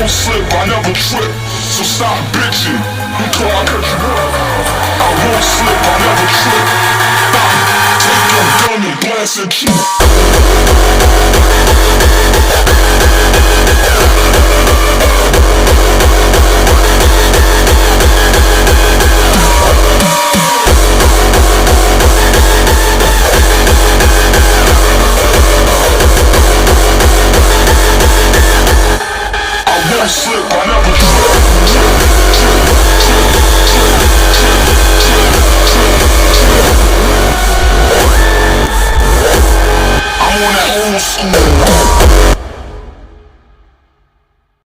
won't slip, I never trip. So stop bitching, before I cut you up. I won't slip, I never trip. Stop, take your gun and blast at you. I won't slip, I never trip.